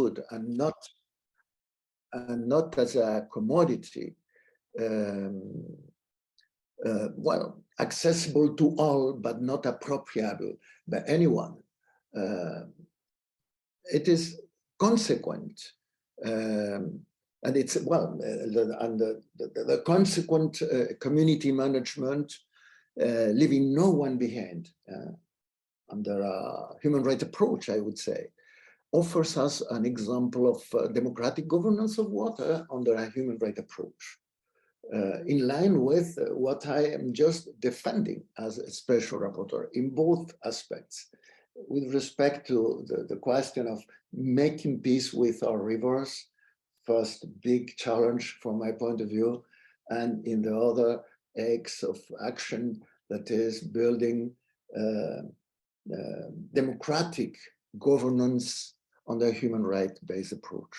good and not as a commodity, well, accessible to all, but not appropriable by anyone. It is consequent, and it's, well, the consequent community management, leaving no one behind, under a human rights approach, I would say, offers us an example of democratic governance of water under a human rights approach, in line with what I am just defending as a special rapporteur in both aspects, with respect to the question of making peace with our rivers, first big challenge from my point of view, and in the other axe of action that is building democratic governance on a human rights-based approach.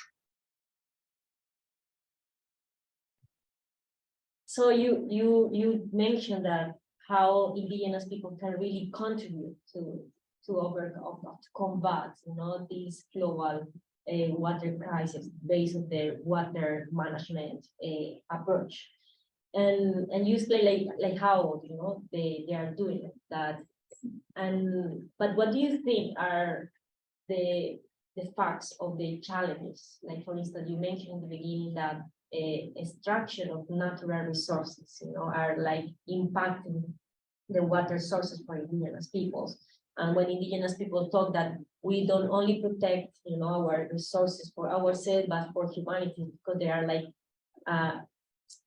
So you mentioned that how indigenous people can really contribute to combat, you know, this global water crisis based on their water management approach, and you explain like how, you know, they are doing that. But what do you think are the facts of the challenges? Like, for instance, you mentioned in the beginning that extraction of natural resources, you know, are like impacting the water sources for indigenous peoples. And when indigenous people talk that we don't only protect, you know, our resources for ourselves, but for humanity, because they are like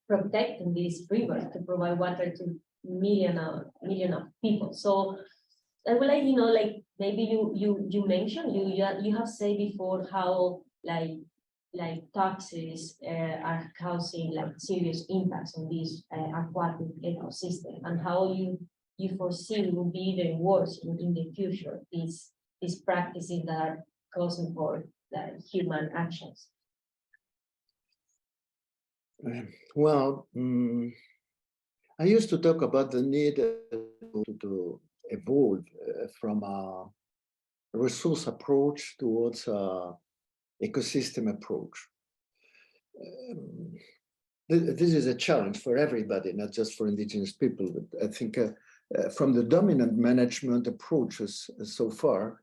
protecting these rivers to provide water to million of people. So I would like, you know, like maybe you mentioned, you have said before how like toxins are causing like serious impacts on this aquatic ecosystem, and how you foresee will be even worse in the future, these practices that are causing for human actions. Well, I used to talk about the need to evolve from a resource approach towards a ecosystem approach. This is a challenge for everybody, not just for indigenous people, but I think from the dominant management approaches so far,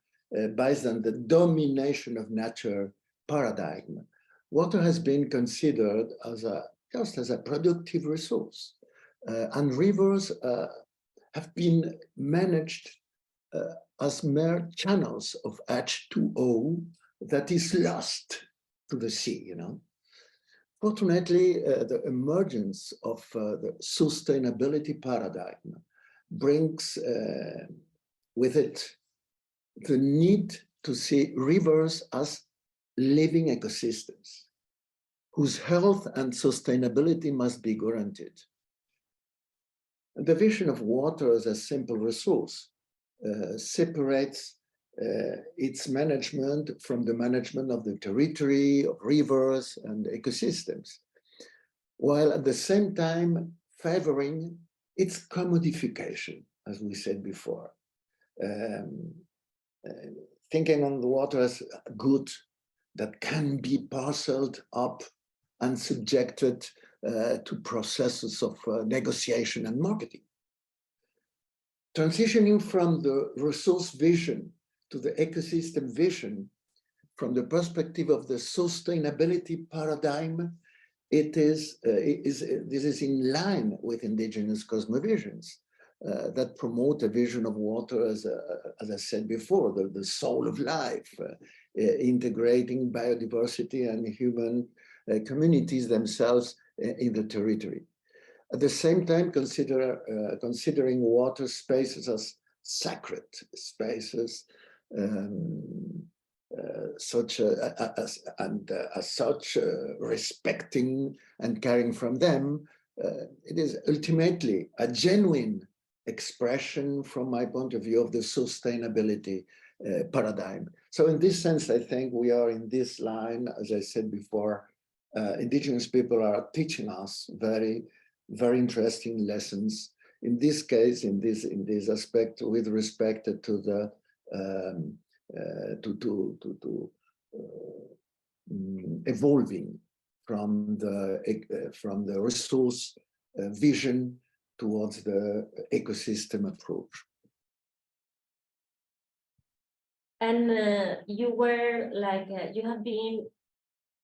based on the domination of nature paradigm, water has been considered as just as a productive resource, and rivers have been managed as mere channels of H2O that is lost to the sea, you know. Fortunately, the emergence of the sustainability paradigm brings with it the need to see rivers as living ecosystems whose health and sustainability must be guaranteed. The vision of water as a simple resource separates its management from the management of the territory, of rivers and ecosystems, while at the same time favoring its commodification, as we said before. Thinking on the water as a good that can be parceled up and subjected to processes of negotiation and marketing. Transitioning from the resource vision to the ecosystem vision, from the perspective of the sustainability paradigm, this is in line with indigenous cosmovisions that promote a vision of water as I said before, the soul of life, integrating biodiversity and human communities themselves in the territory. At the same time, considering water spaces as sacred spaces, as such, respecting and caring from them, it is ultimately a genuine expression, from my point of view, of the sustainability paradigm. So in this sense, I think we are in this line. As I said before, indigenous people are teaching us very interesting lessons. In this case, in this aspect, with respect to the evolving from the resource vision towards the ecosystem approach. And you were like, you have been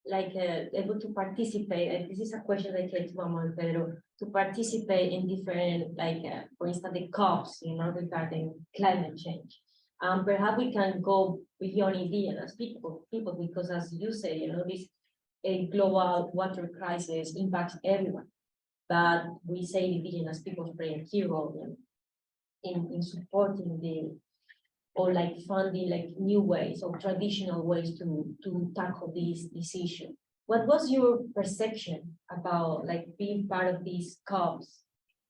like able to participate, and this is a question that came to my mind, Pedro, to participate in different, like, for instance, the COPs, regarding climate change. Perhaps we can go beyond indigenous people, because as you say, this global water crisis impacts everyone. But we say indigenous people play a key role in supporting or like funding like new ways or traditional ways to tackle this issue. What was your perception about like being part of these COPs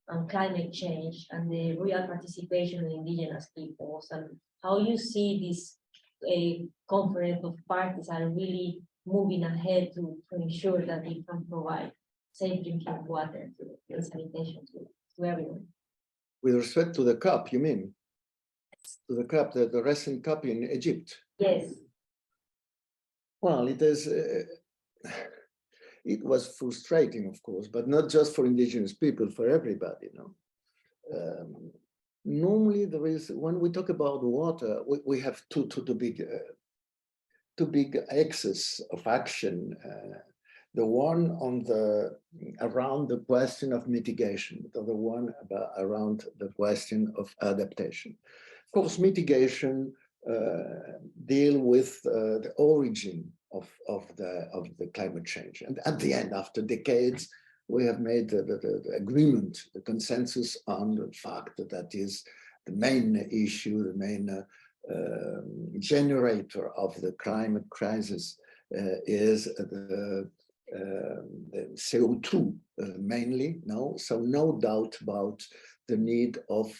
on climate change and the real participation of indigenous peoples, and how you see this conference of parties are really moving ahead to ensure that they can provide safe drinking water and sanitation to everyone? With respect to the COP, you mean? To the COP, the recent COP in Egypt? Yes. Well, it was frustrating, of course, but not just for indigenous people, for everybody, normally there is, when we talk about water, we have two big axes of action. The one around the question of mitigation, the other one around the question of adaptation. Of course, mitigation deal with the origin of the climate change, and at the end, after decades, we have made the agreement, the consensus on the fact that is the main issue, the main generator of the climate crisis is the CO2 mainly. So no doubt about the need of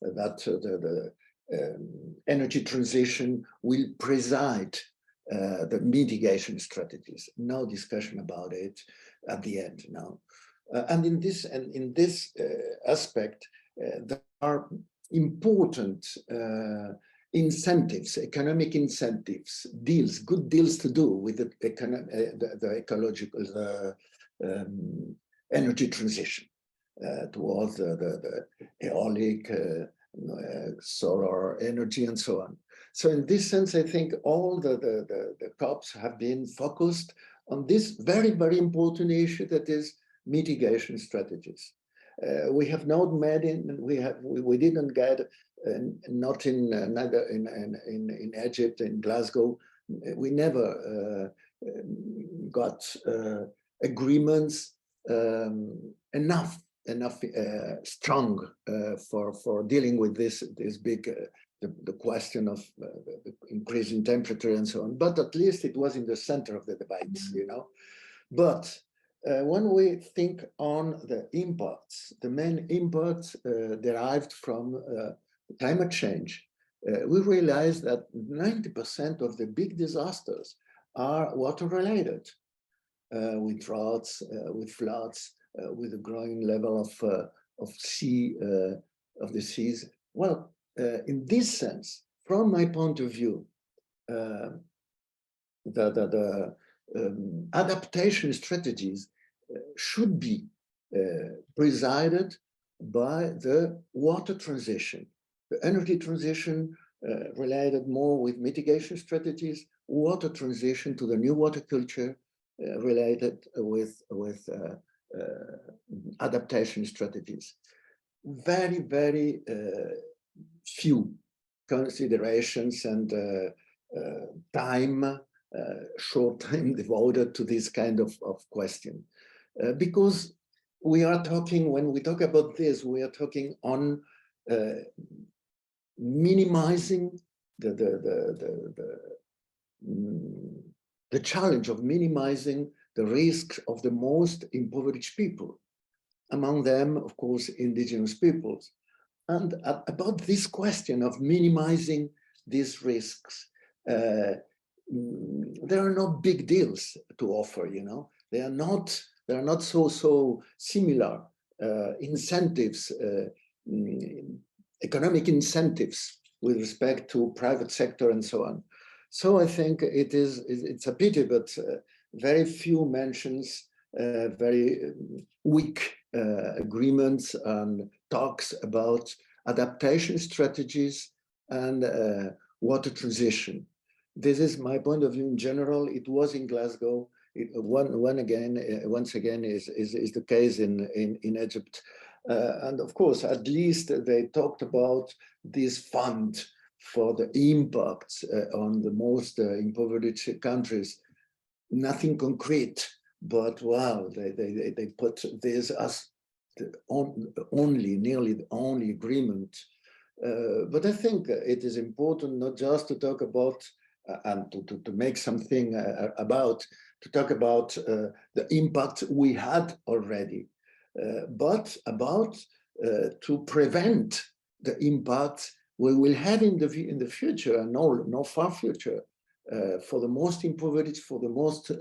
that the energy transition will preside the mitigation strategies. No discussion about it at the end now. And in this aspect, there are important incentives, economic incentives, good deals to do with the ecological energy transition towards the aeolic, solar energy and so on. So in this sense, I think all the COPs have been focused on this very, very important issue that is mitigation strategies. We have not made it, we didn't get, not in neither in Egypt, in Glasgow, we never got agreements enough strong for dealing with this big the question of the increasing temperature and so on. But at least it was in the center of the debates, But when we think on the impacts, the main impacts derived from climate change, we realize that 90% of the big disasters are water related, with droughts, with floods, with a growing level of the seas. Well, in this sense, from my point of view, the adaptation strategies should be presided by the water transition, the energy transition related more with mitigation strategies, water transition to the new water culture related with adaptation strategies. Very, very few considerations and short time devoted to this kind of question. Because we are talking, when we talk about this, we are talking on minimizing the challenge of minimizing the risks of the most impoverished people, among them, of course, indigenous peoples. And about this question of minimizing these risks, there are no big deals to offer, There are not so similar incentives, economic incentives with respect to private sector and so on. So I think it's a pity, but very few mentions, very weak agreements and talks about adaptation strategies and water transition. This is my point of view in general. It was in Glasgow. Once again is the case in Egypt. And of course, at least they talked about this fund for the impacts on the most impoverished countries. Nothing concrete, but wow, they put this as nearly the only agreement. But I think it is important not just to talk about and to make something to talk about the impact we had already, but about to prevent the impact we will have in the future, and no far future, for the most impoverished, for the most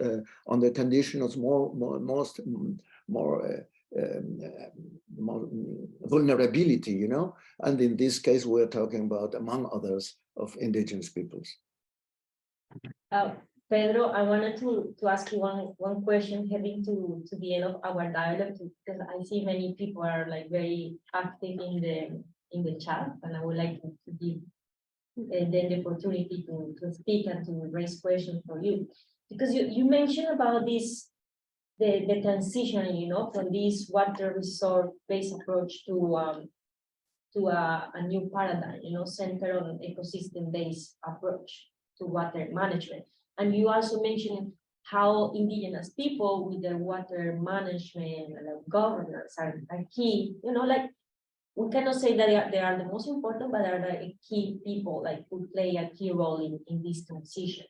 on the conditions more vulnerability, you know, and in this case we're talking about, among others, of indigenous peoples. Pedro, I wanted to ask you one question heading to the end of our dialogue, because I see many people are like very active in the chat, and I would like to give them the opportunity to speak and to raise questions for you, because you mentioned about this the transition, you know, from this water resource based approach to a new paradigm, you know, centered on ecosystem based approach to water management. And you also mentioned how indigenous people with their water management and governance are key, you know, like we cannot say that they are the most important, but are the key people, like who play a key role in this transition.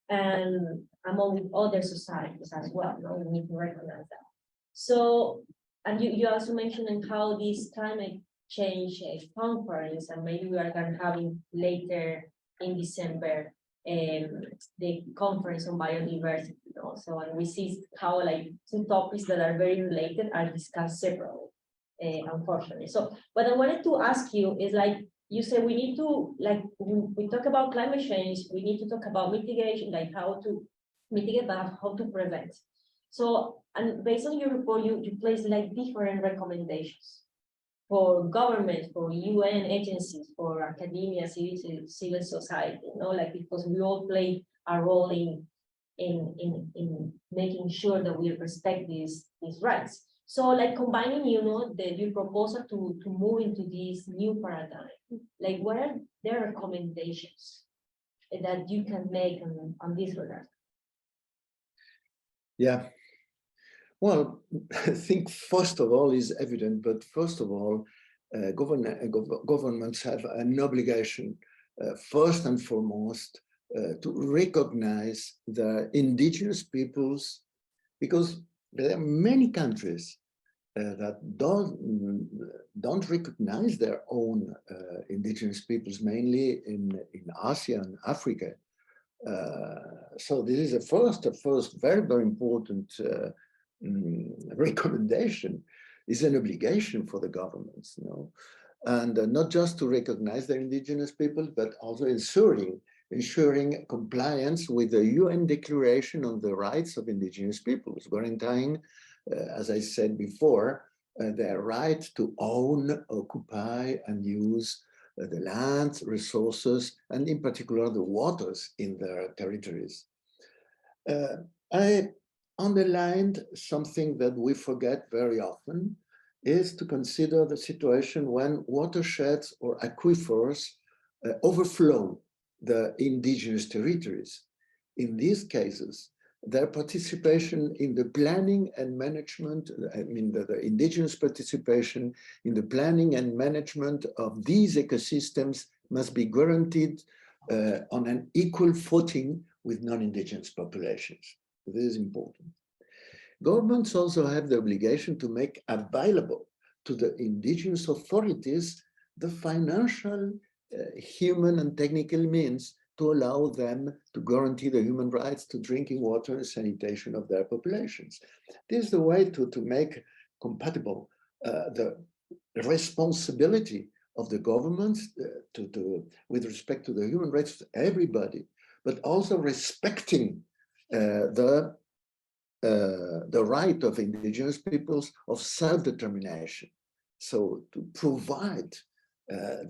And among other societies as well, no? We need to recognize that. So, and you also mentioned how this climate change conference, and maybe we are going to have later in December, the conference on biodiversity. Also, and we see how like two topics that are very related are discussed separately, unfortunately. So what I wanted to ask you is, like, you say we need to, like, when we talk about climate change, we need to talk about mitigation, like how to mitigate, but how to prevent. So, and based on your report, you place like different recommendations for government, for UN agencies, for academia, civil society, you know, like, because we all play a role in making sure that we respect these rights. So, like, combining, you know, your proposal to move into this new paradigm, like, what are their recommendations that you can make on this regard? Yeah. Well, I think first of all is evident, but first of all, governments have an obligation, first and foremost, to recognize the indigenous peoples, because there are many countries that don't recognize their own indigenous peoples, mainly in Asia and Africa. So this is a first very, very important recommendation. Is an obligation for the governments, you know, and not just to recognize the indigenous people, but also ensuring compliance with the UN Declaration on the Rights of Indigenous Peoples, guaranteeing, as I said before, their right to own, occupy, and use the land, resources, and in particular the waters in their territories. I underlined something that we forget very often, is to consider the situation when watersheds or aquifers overflow the indigenous territories. In these cases, their participation in the planning and management, I mean the indigenous participation in the planning and management of these ecosystems must be guaranteed on an equal footing with non-indigenous populations. This is important. Governments also have the obligation to make available to the indigenous authorities the financial, human and technical means to allow them to guarantee the human rights to drinking water and sanitation of their populations. This is the way to make compatible the responsibility of the governments with respect to the human rights of everybody, but also respecting the right of indigenous peoples of self-determination. So to provide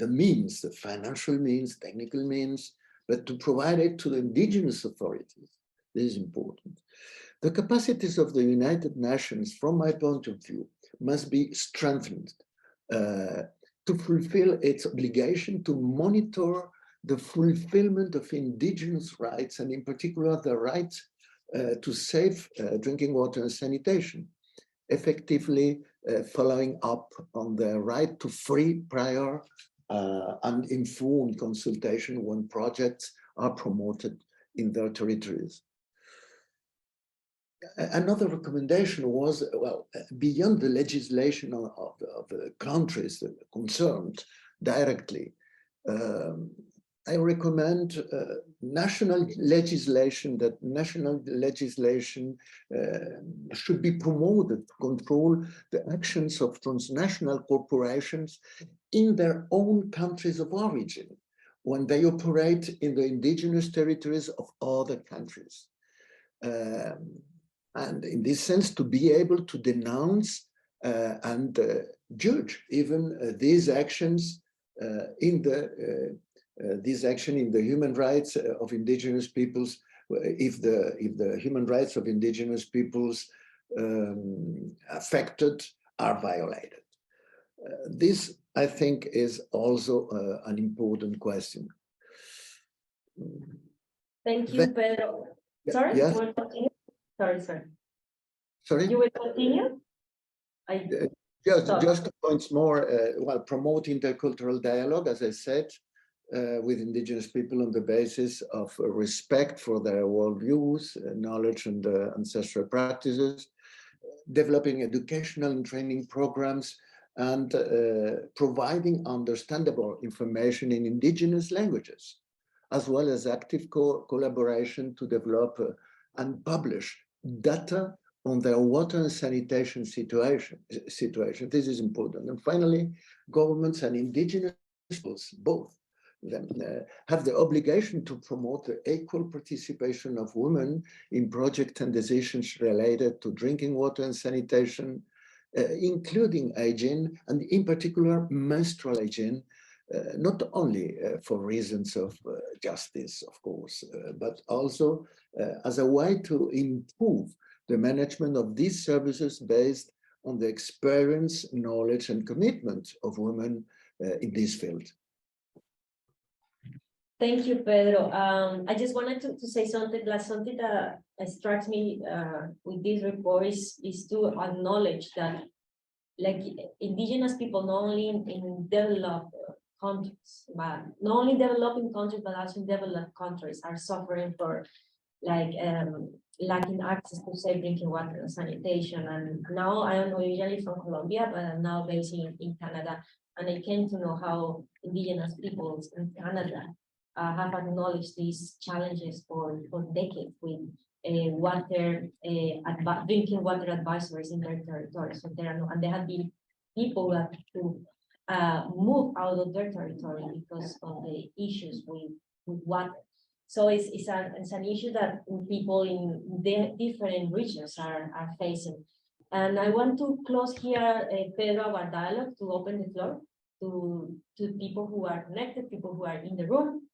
the means, the financial means, technical means, but to provide it to the indigenous authorities. This is important. The capacities of the United Nations, from my point of view, must be strengthened to fulfill its obligation to monitor the fulfillment of indigenous rights, and in particular the right to safe drinking water and sanitation, effectively following up on the right to free, prior, and informed consultation when projects are promoted in their territories. Another recommendation was, well, beyond the legislation of the countries concerned directly, I recommend national legislation, that national legislation should be promoted to control the actions of transnational corporations in their own countries of origin when they operate in the indigenous territories of other countries. And in this sense, to be able to denounce and judge even these actions in the human rights of indigenous peoples, if the human rights of indigenous peoples affected are violated. This, I think, is also an important question. Thank you, Pedro. Sorry, yes? you will continue? Sorry, sir. Sorry? You will continue? Just 2 points more. Well, promote intercultural dialogue, as I said, with indigenous people on the basis of respect for their worldviews, knowledge, and ancestral practices, developing educational and training programs, and providing understandable information in indigenous languages, as well as active collaboration to develop and publish data on their water and sanitation situation. This is important. And finally, governments and indigenous peoples, both them, have the obligation to promote the equal participation of women in projects and decisions related to drinking water and sanitation, including hygiene, and in particular menstrual hygiene, not only for reasons of justice, of course, but also as a way to improve the management of these services based on the experience, knowledge, and commitment of women in this field. Thank you, Pedro. I just wanted to say something that strikes me with this report is to acknowledge that, like, indigenous people, not only in developed countries, but not only developing countries, but also in developed countries, are suffering for lacking access to safe drinking water and sanitation. And now I am originally from Colombia, but I'm now based in Canada, and I came to know how indigenous peoples in Canada have acknowledged these challenges for decades with drinking water advisories in their territories. So and there have been people that to move out of their territory because of the issues with water. So it's an issue that people in the different regions are facing. And I want to close here, Pedro, our dialogue, to open the floor to people who are connected, people who are in the room.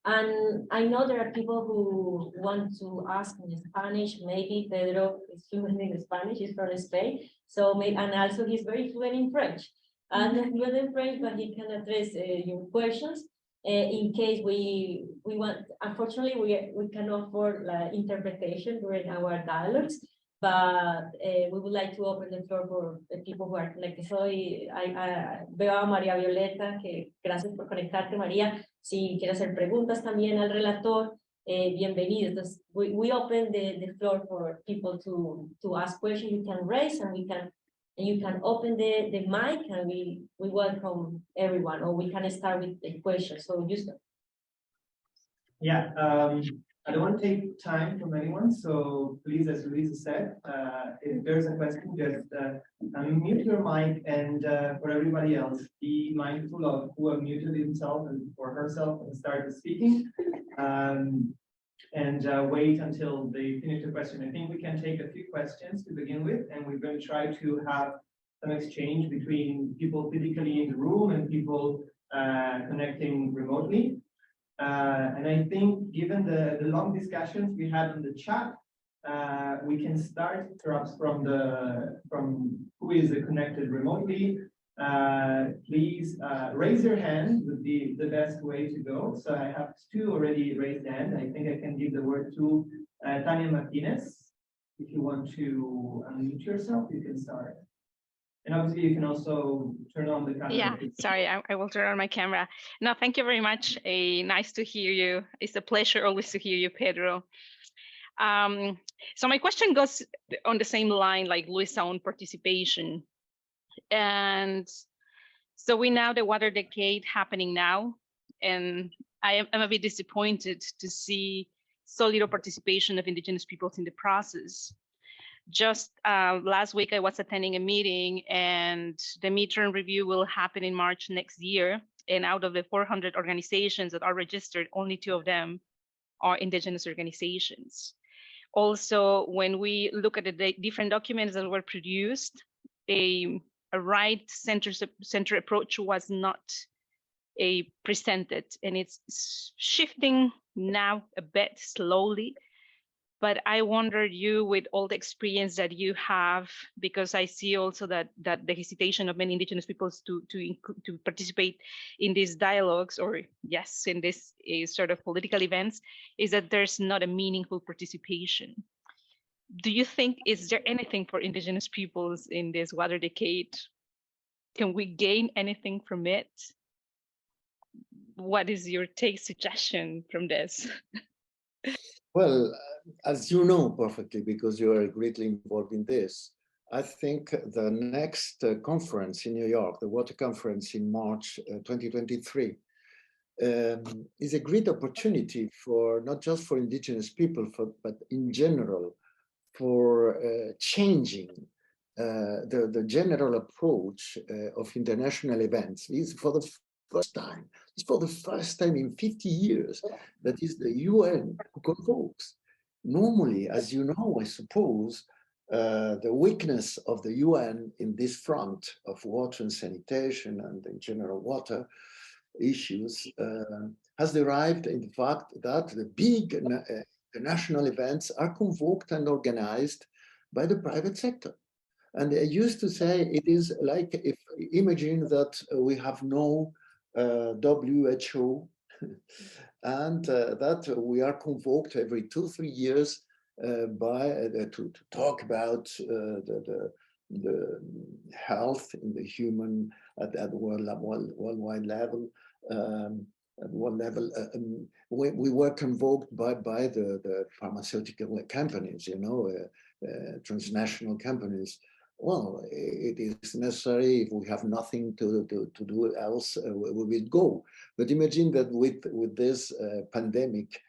And I know there are people who want to ask in Spanish. Maybe Pedro is fluent in Spanish, he's from Spain. So maybe, and also he's very fluent in French. And fluent in French, but he can address your questions. In case we want, unfortunately, we cannot afford interpretation during our dialogues, but we would like to open the floor for the people who are connected. So veo a María Violeta, que gracias por conectarte, María. Si quiere hacer preguntas también al relator, bienvenido. Entonces, we open the floor for people to ask questions. You can raise and you can open the mic, and we welcome everyone, or we can start with the questions. So just yeah, I don't want to take time from anyone, so please, as Luisa said, if there's a question, just unmute your mic, and for everybody else, be mindful of who have muted himself or herself and started speaking. and wait until they finish the question. I think we can take a few questions to begin with, and we're going to try to have some exchange between people physically in the room and people connecting remotely. And I think given the long discussions we had on the chat, we can start perhaps from who is connected remotely. Please raise your hand would be the best way to go. So I have two already raised hands. I think I can give the word to Tania Martinez. If you want to unmute yourself, you can start. And obviously you can also turn on the camera. Yeah, sorry, I will turn on my camera. No, thank you very much. Nice to hear you. It's a pleasure always to hear you, Pedro. So my question goes on the same line like Luisa on participation. And so we know the water decade happening now, and I'm a bit disappointed to see so little participation of Indigenous peoples in the process. Just last week, I was attending a meeting, and the midterm review will happen in March next year. And out of the 400 organizations that are registered, only 2 of them are Indigenous organizations. Also, when we look at the different documents that were produced, a right-center approach was not presented, and it's shifting now a bit slowly. But I wonder, you, with all the experience that you have, because I see also that the hesitation of many Indigenous peoples to participate in these dialogues, or yes, in this sort of political events, is that there's not a meaningful participation. Do you think, is there anything for Indigenous peoples in this water decade? Can we gain anything from it? What is your suggestion from this? Well, as you know perfectly, because you are greatly involved in this, I think the next conference in New York, the Water Conference in March 2023, is a great opportunity for not just for Indigenous people, but in general, for changing the general approach of international events. Is for the first time. It's for the first time in 50 years that is the UN who convokes. Normally, as you know, I suppose, the weakness of the UN in this front of water and sanitation and in general water issues has derived in the fact that the big national events are convoked and organized by the private sector. And I used to say it is like if imagine that we have no WHO and that we are convoked every 2-3 years to talk about the health in the human at worldwide level. At one level, we were convoked by the pharmaceutical companies, you know, transnational companies. Well, it is necessary. If we have nothing to do else, we will go. But imagine that with this pandemic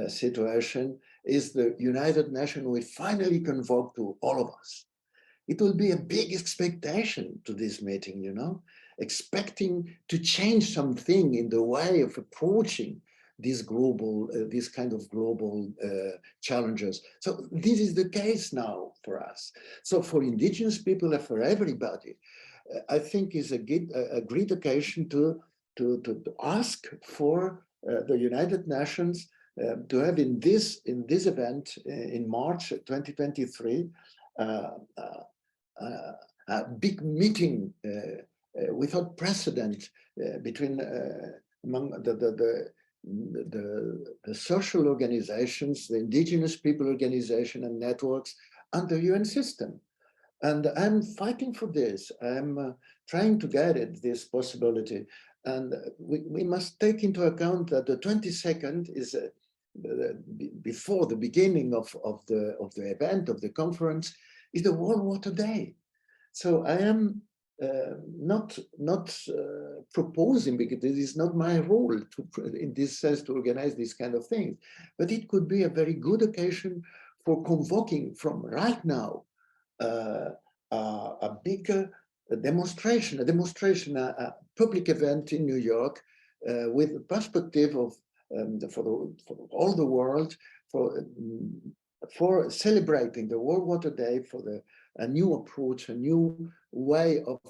situation, is the United Nations will finally convoke to all of us. It will be a big expectation to this meeting, you know, expecting to change something in the way of approaching these global, this kind of global challenges. So this is the case now for us. So for Indigenous people and for everybody, I think is a great occasion to ask for the United Nations to have in this event in March 2023 a big meeting without precedent between among the social organizations, the Indigenous people organization and networks, and the UN system. And I'm fighting for this. I'm trying to get it, this possibility. And we must take into account that the 22nd is before the beginning of the event, of the conference, is the World Water Day. So I am not proposing, because this is not my role in this sense to organize these kind of things, but it could be a very good occasion for convoking from right now a bigger demonstration, a public event in New York with the perspective of for all the world, for celebrating the World Water Day, for a new approach, a new way of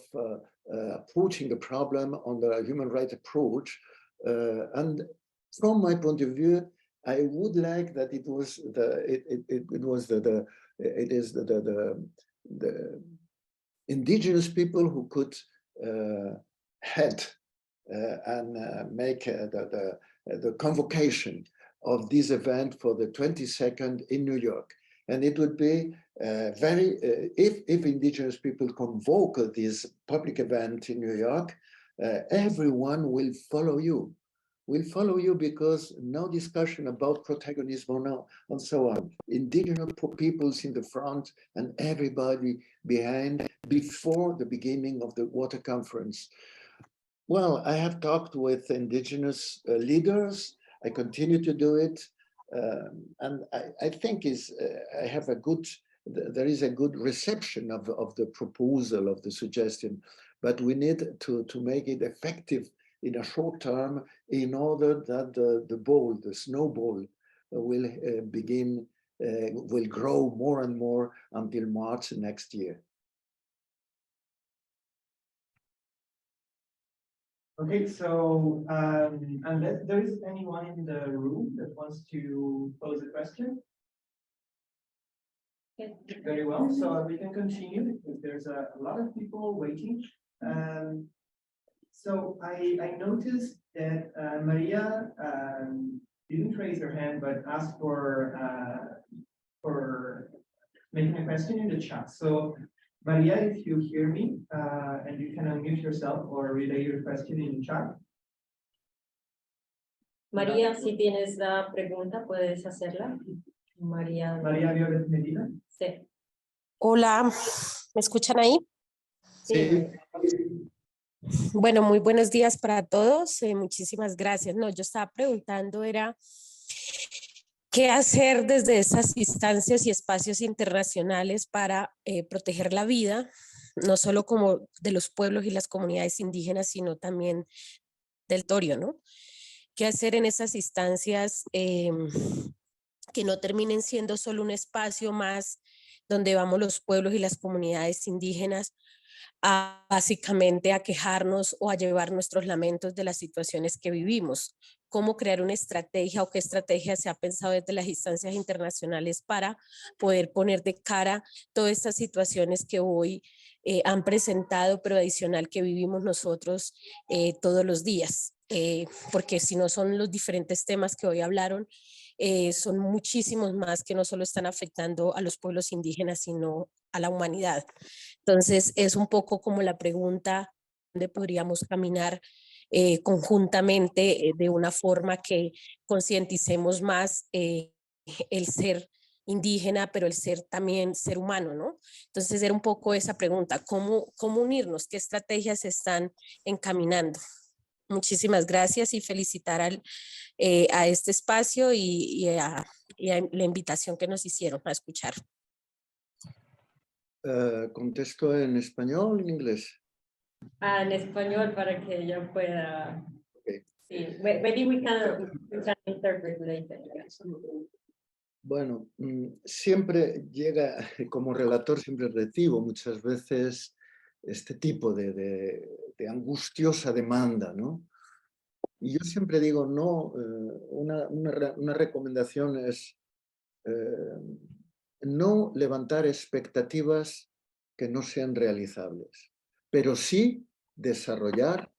approaching the problem on the human rights approach. And from my point of view, I would like that it was the indigenous people who could head and make the convocation of this event for the 22nd in New York. And it would be if indigenous people convoke this public event in New York, everyone will follow you. Will follow you because no discussion about protagonism now and so on. Indigenous peoples in the front and everybody behind before the beginning of the water conference. Well, I have talked with indigenous leaders. I continue to do it. And I think there is a good reception of the proposal, of the suggestion, but we need to make it effective in a short term in order that the snowball will will grow more and more until March next year. Okay, so unless there is anyone in the room that wants to pose a question. Very well, so we can continue because there's a lot of people waiting. So I noticed that Maria didn't raise her hand, but asked for making a question in the chat. So Maria, if you hear me, and you can unmute yourself or relay your question in the chat. María, si tienes la pregunta, puedes hacerla. María. María Violet Medina. Sí. Hola, ¿me escuchan ahí? Sí. Bueno, muy buenos días para todos. Muchísimas gracias. No, yo estaba preguntando era qué hacer desde esas instancias y espacios internacionales para proteger la vida, no solo como de los pueblos y las comunidades indígenas, sino también del territorio, ¿no? ¿Qué hacer en esas instancias que no terminen siendo solo un espacio más donde vamos los pueblos y las comunidades indígenas básicamente a quejarnos o a llevar nuestros lamentos de las situaciones que vivimos? ¿Cómo crear una estrategia o qué estrategia se ha pensado desde las instancias internacionales para poder poner de cara todas estas situaciones que hoy han presentado, pero adicional que vivimos nosotros todos los días? Porque si no son los diferentes temas que hoy hablaron, son muchísimos más que no solo están afectando a los pueblos indígenas, sino a la humanidad. Entonces, es un poco como la pregunta ¿dónde podríamos caminar conjuntamente de una forma que concienticemos más el ser indígena, pero el ser también ser humano, ¿no? Entonces, era un poco esa pregunta, ¿cómo unirnos? ¿Qué estrategias se están encaminando? Muchísimas gracias y felicitar a este espacio y a la invitación que nos hicieron a escuchar. ¿Contesto en español o en inglés? En español para que ella pueda. Okay. Sí, maybe we can interpret later. Bueno, siempre llega, como relator siempre recibo muchas veces este tipo de angustiosa demanda, ¿no? Y yo siempre digo, no, una recomendación es no levantar expectativas que no sean realizables, pero sí desarrollar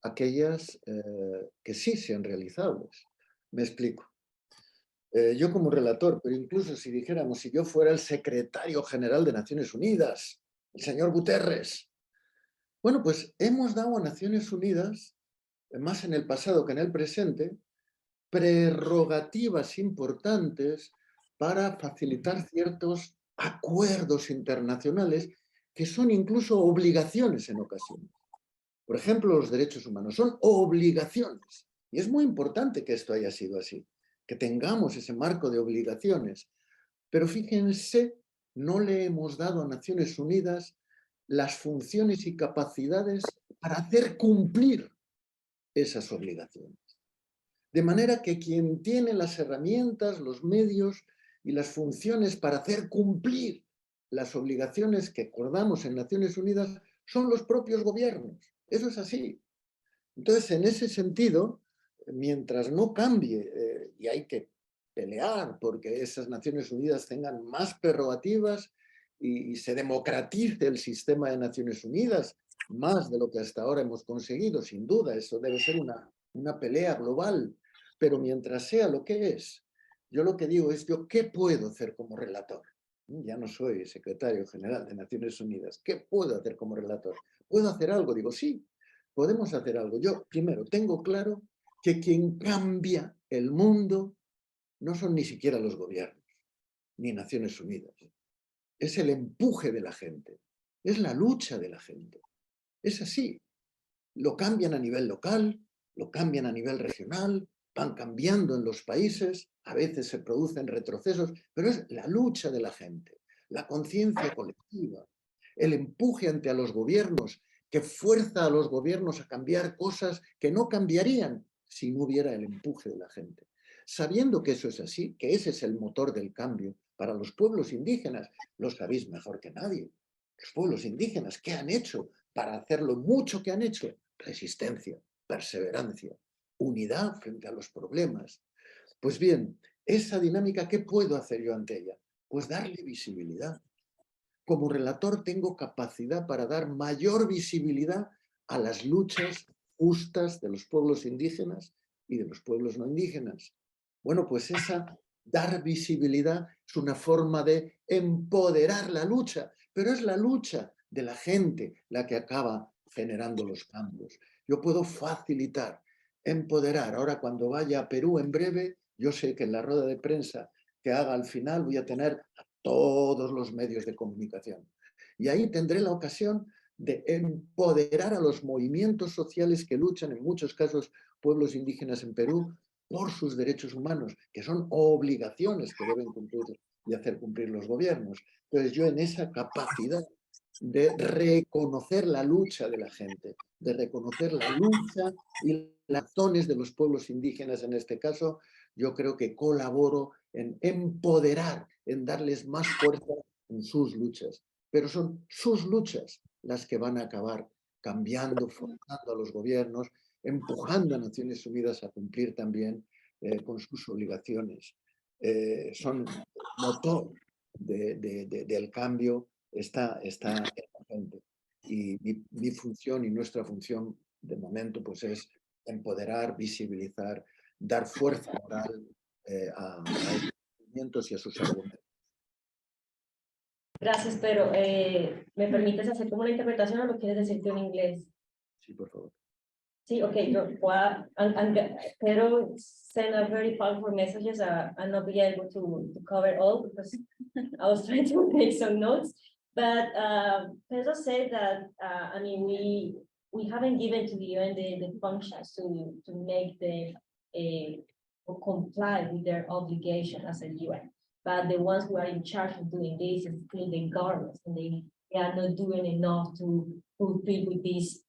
aquellas que sí sean realizables. Me explico. Yo como relator, pero incluso si dijéramos, si yo fuera el secretario general de Naciones Unidas, el señor Guterres, bueno, pues hemos dado a Naciones Unidas, más en el pasado que en el presente, prerrogativas importantes para facilitar ciertos acuerdos internacionales que son incluso obligaciones en ocasiones. Por ejemplo, los derechos humanos son obligaciones. Y es muy importante que esto haya sido así, que tengamos ese marco de obligaciones. Pero fíjense, no le hemos dado a Naciones Unidas las funciones y capacidades para hacer cumplir esas obligaciones. De manera que quien tiene las herramientas, los medios y las funciones para hacer cumplir las obligaciones que acordamos en Naciones Unidas son los propios gobiernos. Eso es así. Entonces, en ese sentido, mientras no cambie, y hay que pelear porque esas Naciones Unidas tengan más prerrogativas y se democratice el sistema de Naciones Unidas, más de lo que hasta ahora hemos conseguido, sin duda, eso debe ser una pelea global, pero mientras sea lo que es, yo lo que digo es, ¿yo qué puedo hacer como relator? Ya no soy secretario general de Naciones Unidas, ¿qué puedo hacer como relator? ¿Puedo hacer algo? Digo, sí, podemos hacer algo. Yo, primero, tengo claro que quien cambia el mundo no son ni siquiera los gobiernos, ni Naciones Unidas. Es el empuje de la gente, es la lucha de la gente. Es así. Lo cambian a nivel local, lo cambian a nivel regional, van cambiando en los países, a veces se producen retrocesos, pero es la lucha de la gente, la conciencia colectiva, el empuje ante a los gobiernos que fuerza a los gobiernos a cambiar cosas que no cambiarían si no hubiera el empuje de la gente. Sabiendo que eso es así, que ese es el motor del cambio para los pueblos indígenas, lo sabéis mejor que nadie. Los pueblos indígenas, ¿qué han hecho para hacer lo mucho que han hecho? Resistencia, perseverancia, unidad frente a los problemas. Pues bien, esa dinámica, ¿qué puedo hacer yo ante ella? Pues darle visibilidad. Como relator tengo capacidad para dar mayor visibilidad a las luchas justas de los pueblos indígenas y de los pueblos no indígenas. Bueno, pues esa dar visibilidad es una forma de empoderar la lucha, pero es la lucha de la gente la que acaba generando los cambios. Yo puedo facilitar, empoderar. Ahora cuando vaya a Perú en breve, yo sé que en la rueda de prensa que haga al final voy a tener todos los medios de comunicación. Y ahí tendré la ocasión de empoderar a los movimientos sociales que luchan, en muchos casos pueblos indígenas en Perú, por sus derechos humanos, que son obligaciones que deben cumplir y hacer cumplir los gobiernos. Entonces yo en esa capacidad de reconocer la lucha de la gente, de reconocer la lucha y las razones de los pueblos indígenas en este caso, yo creo que colaboro en empoderar, en darles más fuerza en sus luchas. Pero son sus luchas las que van a acabar cambiando, forzando a los gobiernos, empujando a Naciones Unidas a cumplir también con sus obligaciones. Son motor del cambio, está en la gente. Y mi función y nuestra función de momento pues es empoderar, visibilizar, dar fuerza moral a estos movimientos y a sus argumentos. Gracias, pero ¿me permites hacer como una interpretación o lo quieres decir tú en inglés? Sí, por favor. Sí, okay. Pedro sent a very powerful messages. I'm not be able to cover all because I was trying to make some notes. But Pedro said that I mean we haven't given to the UN the functions to make the or comply with their obligation as a UN. But the ones who are in charge of doing this is still the governments, and they are not doing enough to fulfill with these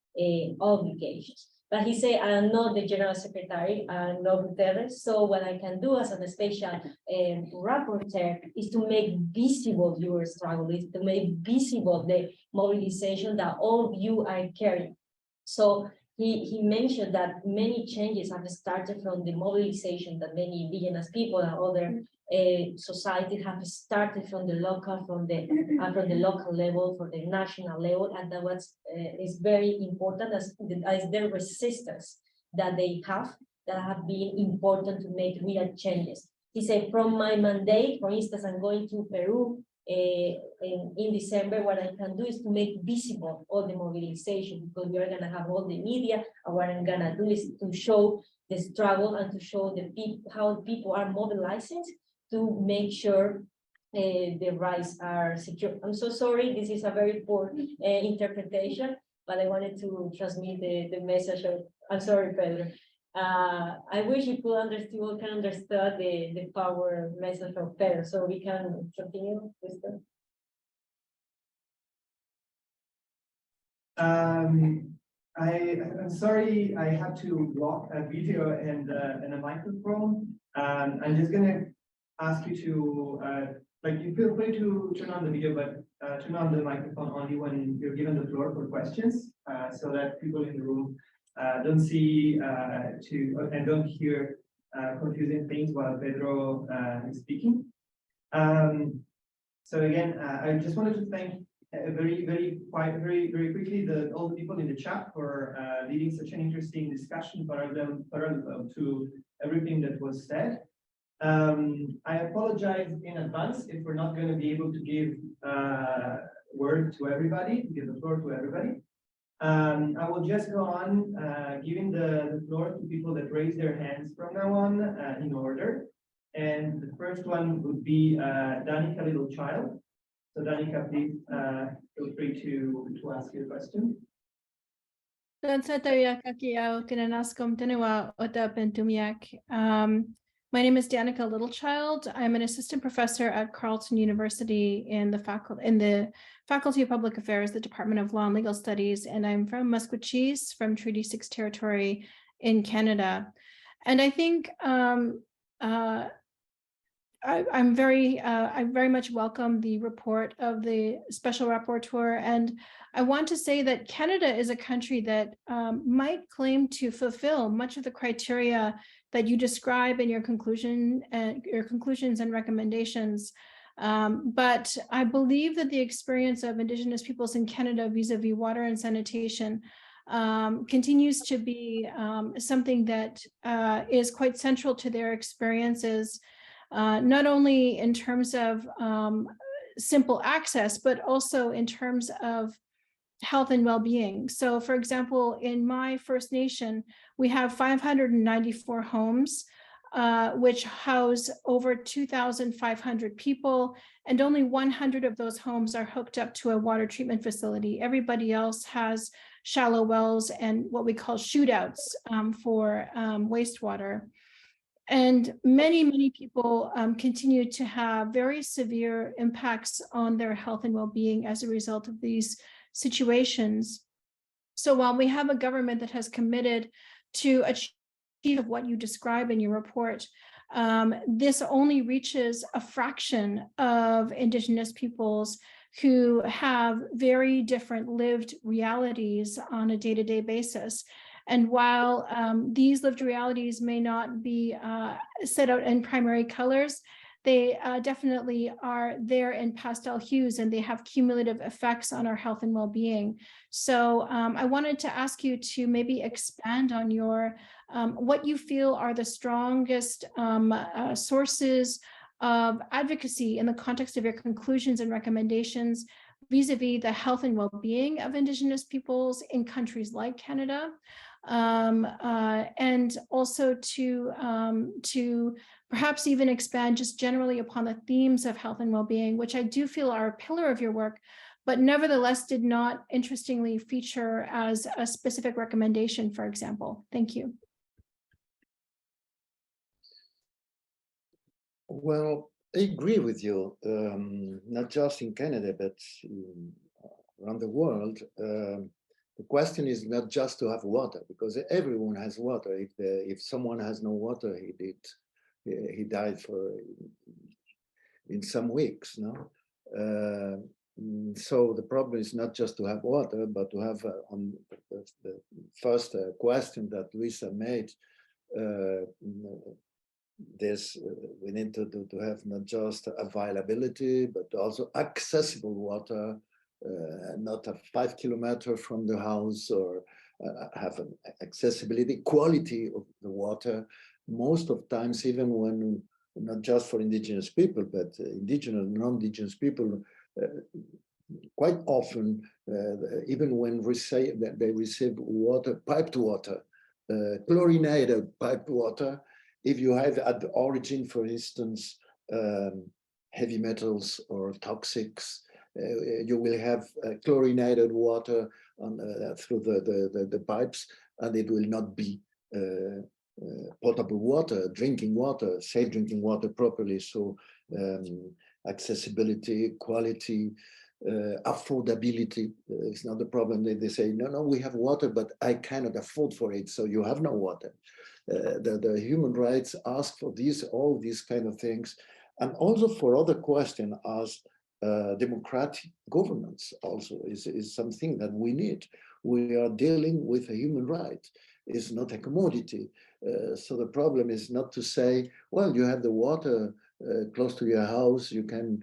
obligations. But he said, I'm not the General Secretary, I'm not Guterres, so what I can do as a special rapporteur is to make visible your struggle, is to make visible the mobilization that all of you are carrying. So he mentioned that many changes have started from the mobilization that many indigenous people and other societies have started from the local, from the local level, for the national level, and that was is very important as the resistance that they have that have been important to make real changes. He said, from my mandate, for instance, I'm going to Peru in December. What I can do is to make visible all the mobilization, because we are going to have all the media, and what I'm going to do is to show the struggle and to show the people how people are mobilizing to make sure the rights are secure. I'm so sorry, this is a very poor interpretation, but I wanted to transmit the message of, I'm sorry, Pedro. I wish you could understand the power message of Pedro, so we can continue with the. I'm sorry, I have to block a video and a microphone. I'm just gonna ask you to, like, you feel free to turn on the video, but turn on the microphone only when you're given the floor for questions, so that people in the room don't see and don't hear confusing things while Pedro is speaking. So again, I just wanted to thank very quickly all the people in the chat for leading such an interesting discussion parallel to everything that was said. I apologize in advance if we're not going to be able to give word to everybody, to give the floor to everybody. I will just go on giving the floor to people that raise their hands from now on in order. And the first one would be Danica Little Child. So Danica, please feel free to ask your question. My name is Danica Littlechild. I'm an assistant professor at Carleton University in the Faculty of Public Affairs, the Department of Law and Legal Studies, and I'm from Musqueam, from Treaty 6 territory in Canada. And I think I very much welcome the report of the special rapporteur, and I want to say that Canada is a country that might claim to fulfill much of the criteria that you describe in your conclusions and recommendations. But I believe that the experience of Indigenous peoples in Canada vis-a-vis water and sanitation continues to be something that is quite central to their experiences. Not only in terms of simple access, but also in terms of health and well-being. So for example, in my First Nation, we have 594 homes, which house over 2,500 people, and only 100 of those homes are hooked up to a water treatment facility. Everybody else has shallow wells and what we call shootouts for wastewater. And many people continue to have very severe impacts on their health and well-being as a result of these situations. So while we have a government that has committed to achieve what you describe in your report, this only reaches a fraction of Indigenous peoples who have very different lived realities on a day-to-day basis. And while these lived realities may not be set out in primary colors, they definitely are there in pastel hues, and they have cumulative effects on our health and well-being. So I wanted to ask you to maybe expand on your what you feel are the strongest sources of advocacy in the context of your conclusions and recommendations vis-a-vis the health and well-being of Indigenous peoples in countries like Canada. And also to perhaps even expand just generally upon the themes of health and well-being, which I do feel are a pillar of your work, but nevertheless did not interestingly feature as a specific recommendation, for example. Thank you. Well, I agree with you, not just in Canada, but around the world. The question is not just to have water, because everyone has water. If someone has no water, he died in some weeks. No, so the problem is not just to have water, but to have on the first question that Luisa made. We need to have not just availability, but also accessible water. Not a 5 kilometers from the house, or have an accessibility, quality of the water. Most of times, even when, not just for Indigenous people, but Indigenous, non-Indigenous people, quite often, even when they receive water, piped water, chlorinated piped water, if you have at the origin, for instance, heavy metals or toxics, you will have chlorinated water through the pipes, and it will not be potable water, drinking water, safe drinking water properly. So accessibility, quality, affordability is not the problem. They say, no, we have water, but I cannot afford for it, so you have no water. The human rights ask for all these kind of things, and also for other questions as democratic governance also is something that we need. We are dealing with a human right. It's not a commodity. So the problem is not to say, well, you have the water close to your house, you can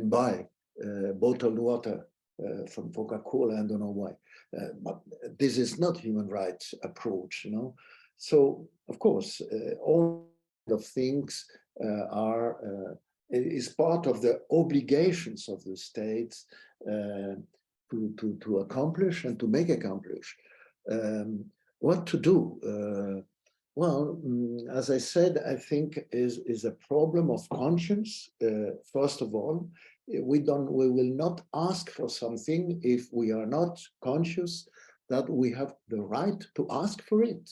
buy bottled water from Coca-Cola, I don't know why. But this is not human rights approach, So, of course, all of things is part of the obligations of the states to accomplish and to make accomplish. What to do? Well, as I said, I think is a problem of conscience. First of all, we will not ask for something if we are not conscious that we have the right to ask for it.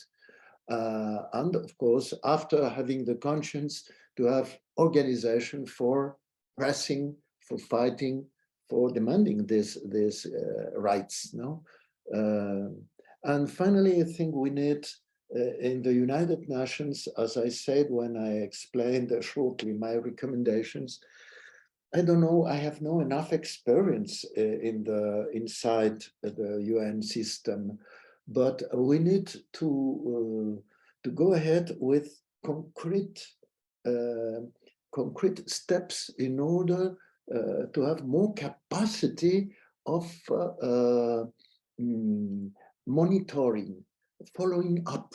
And of course, after having the conscience, to have organization for pressing, for fighting, for demanding these rights. And finally, I think we need in the United Nations, as I said when I explained shortly my recommendations, I don't know, I have no enough experience inside the UN system, but we need to go ahead with concrete steps in order to have more capacity of monitoring, following up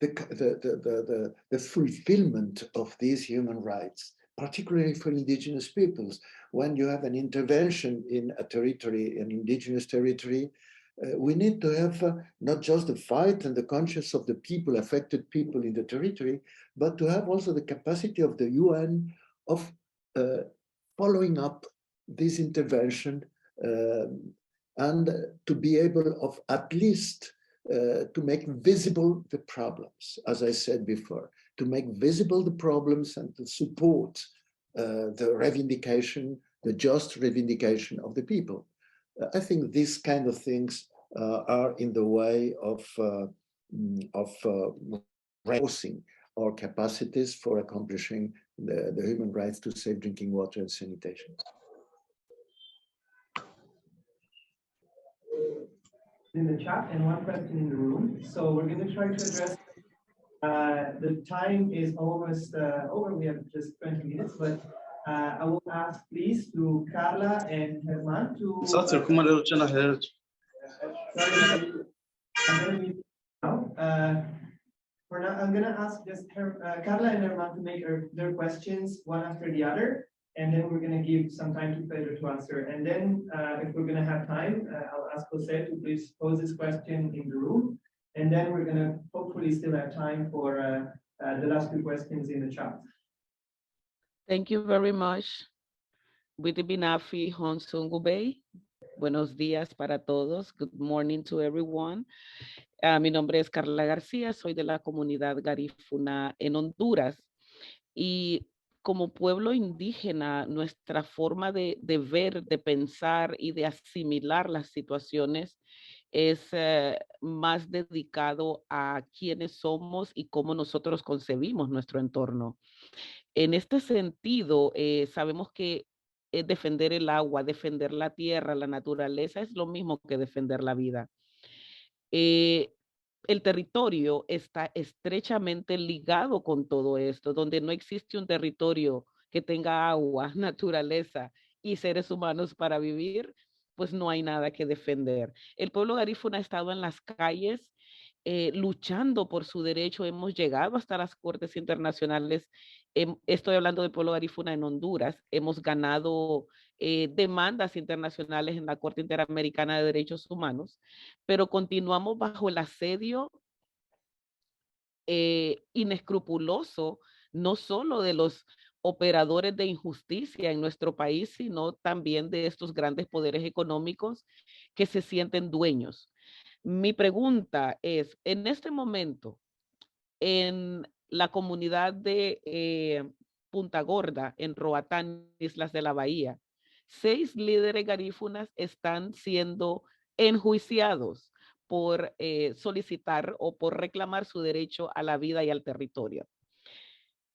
the fulfillment of these human rights, particularly for indigenous peoples. When you have an intervention in a territory, an indigenous territory, we need to have not just the fight and the conscience of the people, affected people in the territory, but to have also the capacity of the UN of following up this intervention and to be able of at least to make visible the problems, as I said before, to make visible the problems and to support the reivindication, the just reivindication of the people. I think these kind of things are in the way of reinforcing our capacities for accomplishing the human rights to safe drinking water and sanitation. In the chat and one question in the room. So we're going to try to address, the time is almost over. We have just 20 minutes, but I will ask please to Carla and Herman to... For now, I'm going to ask just Carla and Herman to make their questions one after the other. And then we're going to give some time to Pedro to answer. And then if we're going to have time, I'll ask Jose to please pose this question in the room. And then we're going to hopefully still have time for the last two questions in the chat. Thank you very much. Binafi Honsungubei. Buenos días para todos. Good morning to everyone. Mi nombre es Carla García, soy de la comunidad garífuna en Honduras. Y como pueblo indígena, nuestra forma de ver, de pensar y de asimilar las situaciones es más dedicado a quiénes somos y cómo nosotros concebimos nuestro entorno. En este sentido, sabemos que defender el agua, defender la tierra, la naturaleza, es lo mismo que defender la vida. El territorio está estrechamente ligado con todo esto, donde no existe un territorio que tenga agua, naturaleza y seres humanos para vivir, pues no hay nada que defender. El pueblo garífuna ha estado en las calles luchando por su derecho. Hemos llegado hasta las cortes internacionales. Estoy hablando del pueblo garífuna en Honduras. Hemos ganado demandas internacionales en la Corte Interamericana de Derechos Humanos, pero continuamos bajo el asedio inescrupuloso, no solo de los operadores de injusticia en nuestro país, sino también de estos grandes poderes económicos que se sienten dueños. Mi pregunta es, en este momento, en la comunidad de Punta Gorda, en Roatán, Islas de la Bahía, 6 líderes garífunas están siendo enjuiciados por solicitar o por reclamar su derecho a la vida y al territorio.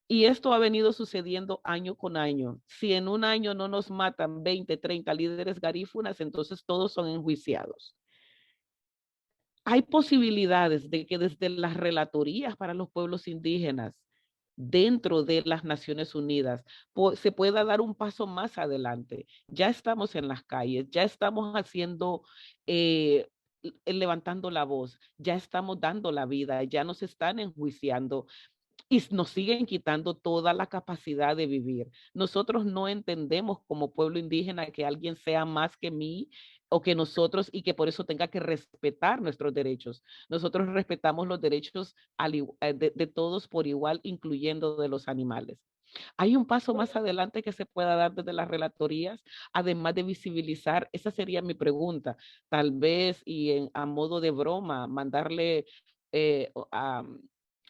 Y esto ha venido sucediendo año con año. Si en un año no nos matan 20, 30 líderes garífunas, entonces todos son enjuiciados. Hay posibilidades de que desde las relatorías para los pueblos indígenas dentro de las Naciones Unidas se pueda dar un paso más adelante. Ya estamos en las calles, ya estamos haciendo, levantando la voz, ya estamos dando la vida, ya nos están enjuiciando y nos siguen quitando toda la capacidad de vivir. Nosotros no entendemos como pueblo indígena que alguien sea más que mí o que nosotros y que por eso tenga que respetar nuestros derechos. Nosotros respetamos los derechos de todos por igual, incluyendo de los animales. ¿Hay un paso más adelante que se pueda dar desde las relatorías, además de visibilizar? Esa sería mi pregunta. Tal vez, y a modo de broma, mandarle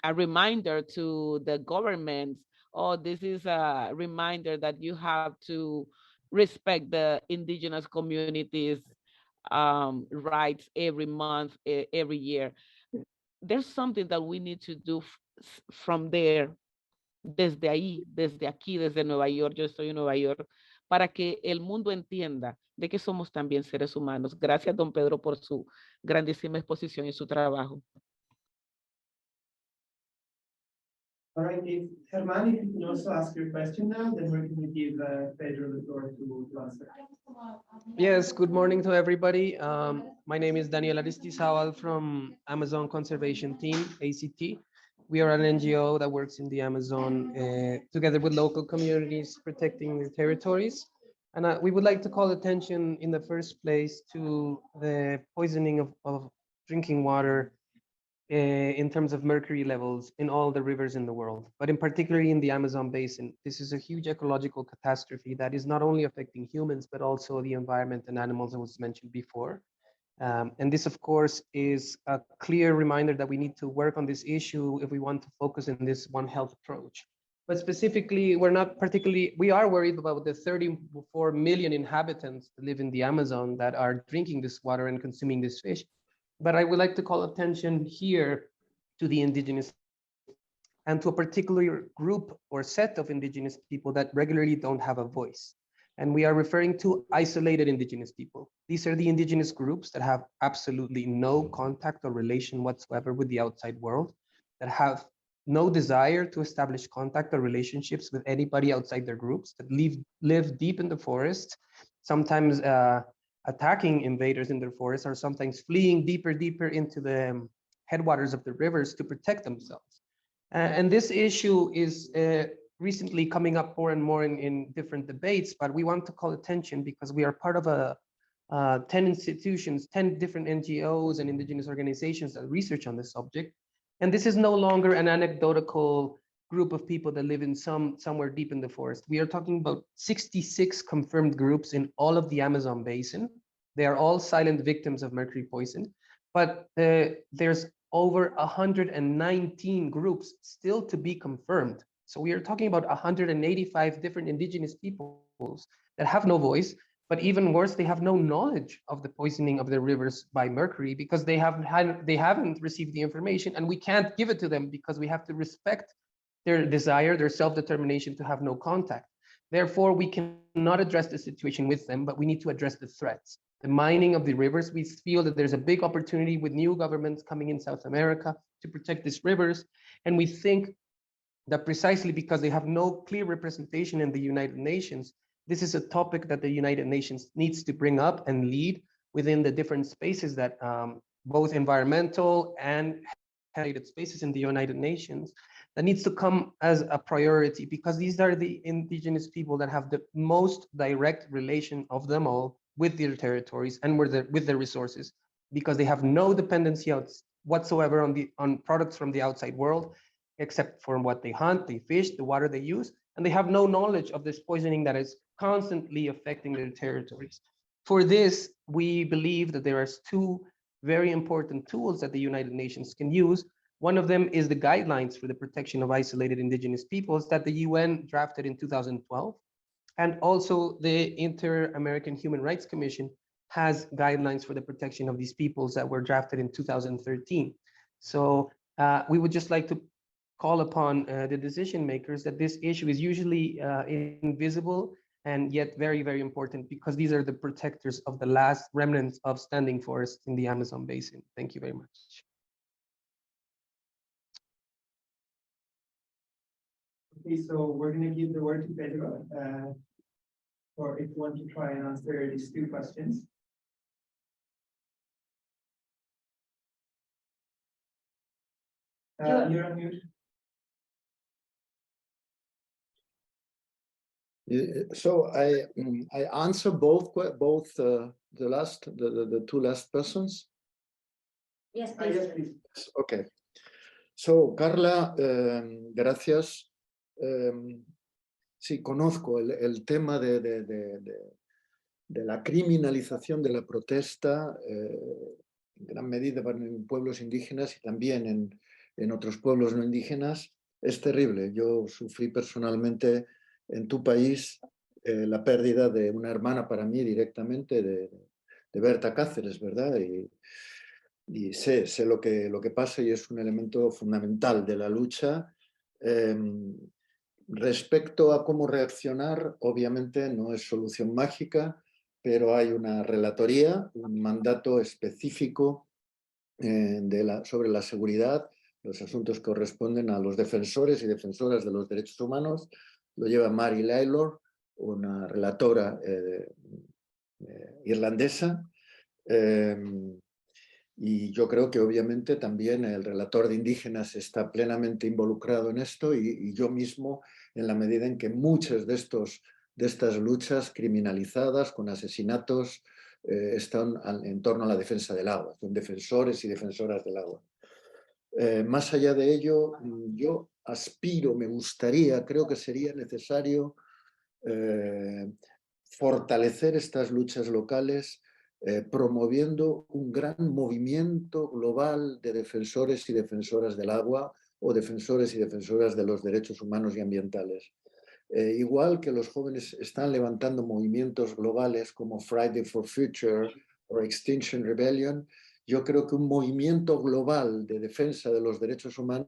a reminder to the government, oh, this is a reminder that you have to respect the indigenous communities rights every month, every year. There's something that we need to do from there, desde ahí, desde aquí, desde Nueva York, yo estoy en Nueva York, para que el mundo entienda de que somos también seres humanos. Gracias, don Pedro, por su grandísima exposición y su trabajo. All right, Germán, if you can also ask your question now, then we're going to give Pedro the floor to answer. Yes, good morning to everybody. My name is Daniel Aristizabal from Amazon Conservation Team, ACT. We are an NGO that works in the Amazon together with local communities protecting their territories. And we would like to call attention in the first place to the poisoning of drinking water in terms of mercury levels in all the rivers in the world, but in particularly in the Amazon basin. This is a huge ecological catastrophe that is not only affecting humans, but also the environment and animals, as was mentioned before. And this, of course, is a clear reminder that we need to work on this issue if we want to focus in this One Health approach. But specifically, we are worried about the 34 million inhabitants that live in the Amazon that are drinking this water and consuming this fish. But I would like to call attention here to the indigenous and to a particular group or set of indigenous people that regularly don't have a voice. And we are referring to isolated indigenous people. These are the indigenous groups that have absolutely no contact or relation whatsoever with the outside world, that have no desire to establish contact or relationships with anybody outside their groups, that live deep in the forest, sometimes attacking invaders in their forests, or sometimes fleeing deeper into the headwaters of the rivers to protect themselves. And this issue is recently coming up more and more in different debates, but we want to call attention because we are part of 10 institutions, 10 different NGOs and indigenous organizations that research on this subject. And this is no longer an anecdotal group of people that live in somewhere deep in the forest. We are talking about 66 confirmed groups in all of the Amazon basin. They are all silent victims of mercury poison, but there's over 119 groups still to be confirmed. So we are talking about 185 different indigenous peoples that have no voice, but even worse, they have no knowledge of the poisoning of their rivers by mercury because they haven't received the information, and we can't give it to them because we have to respect their desire, their self-determination to have no contact. Therefore, we cannot address the situation with them, but we need to address the threats. The mining of the rivers, we feel that there's a big opportunity with new governments coming in South America to protect these rivers. And we think that precisely because they have no clear representation in the United Nations, this is a topic that the United Nations needs to bring up and lead within the different spaces that both environmental and related spaces in the United Nations that needs to come as a priority, because these are the indigenous people that have the most direct relation of them all with their territories and with their resources, because they have no dependency whatsoever on products from the outside world, except for what they hunt, they fish, the water they use, and they have no knowledge of this poisoning that is constantly affecting their territories. For this, we believe that there are two very important tools that the United Nations can use. One of them is the guidelines for the protection of isolated indigenous peoples that the UN drafted in 2012. And also the Inter-American Human Rights Commission has guidelines for the protection of these peoples that were drafted in 2013. So we would just like to call upon the decision makers that this issue is usually invisible and yet very, very important, because these are the protectors of the last remnants of standing forests in the Amazon basin. Thank you very much. Okay, so we're going to give the word to Pedro, or if you want to try and answer these two questions. You're on mute. So I answer both the two last persons. Yes, please. Yes, please. Okay. So Carla, gracias. Sí, conozco el tema de la criminalización de la protesta, en gran medida en pueblos indígenas y también en otros pueblos no indígenas. Es terrible. Yo sufrí personalmente en tu país la pérdida de una hermana para mí directamente, de Berta Cáceres, ¿verdad? Y sé lo que pasa y es un elemento fundamental de la lucha. Respecto a cómo reaccionar, obviamente no es solución mágica, pero hay una relatoría, un mandato específico sobre la seguridad, los asuntos que corresponden a los defensores y defensoras de los derechos humanos. Lo lleva Mary Laylor, una relatora irlandesa. Y yo creo que obviamente también el relator de indígenas está plenamente involucrado en esto y yo mismo, en la medida en que muchas de estas luchas criminalizadas con asesinatos están en torno a la defensa del agua, son defensores y defensoras del agua. Más allá de ello, yo aspiro, me gustaría, creo que sería necesario fortalecer estas luchas locales promoviendo un gran movimiento global de defensores y defensoras del agua o defensores y defensoras de los derechos humanos y ambientales. Igual que los jóvenes están levantando movimientos globales como Friday for Future o Extinction Rebellion, yo creo que un movimiento global de defensa de los derechos humanos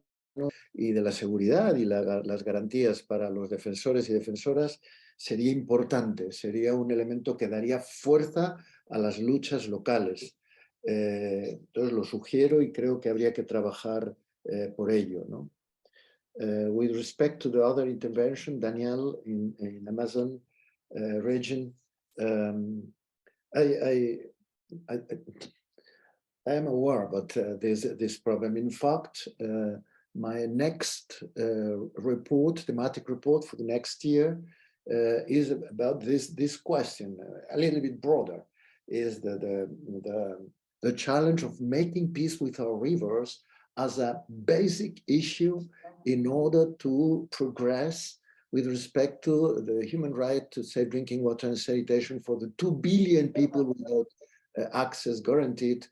y de la seguridad y las garantías para los defensores y defensoras sería importante, sería un elemento que daría fuerza a las luchas locales. Entonces lo sugiero y creo que habría que trabajar por ello, ¿no? With respect to the other intervention, Daniel, in Amazon region, I am aware about this problem. In fact, my next thematic report for the next year is about this question, a little bit broader, is the challenge of making peace with our rivers as a basic issue in order to progress with respect to the human right to safe drinking water and sanitation for the 2 billion people without access guaranteed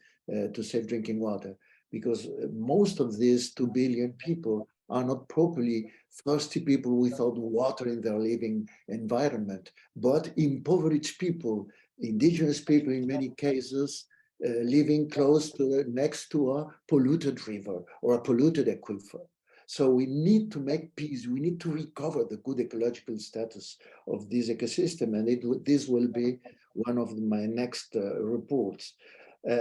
to safe drinking water. Because most of these 2 billion people are not properly thirsty people without water in their living environment, but impoverished people, indigenous people in many cases, living close to next to a polluted river or a polluted aquifer. So we need to make peace. We need to recover the good ecological status of this ecosystem, and this will be one of my next reports.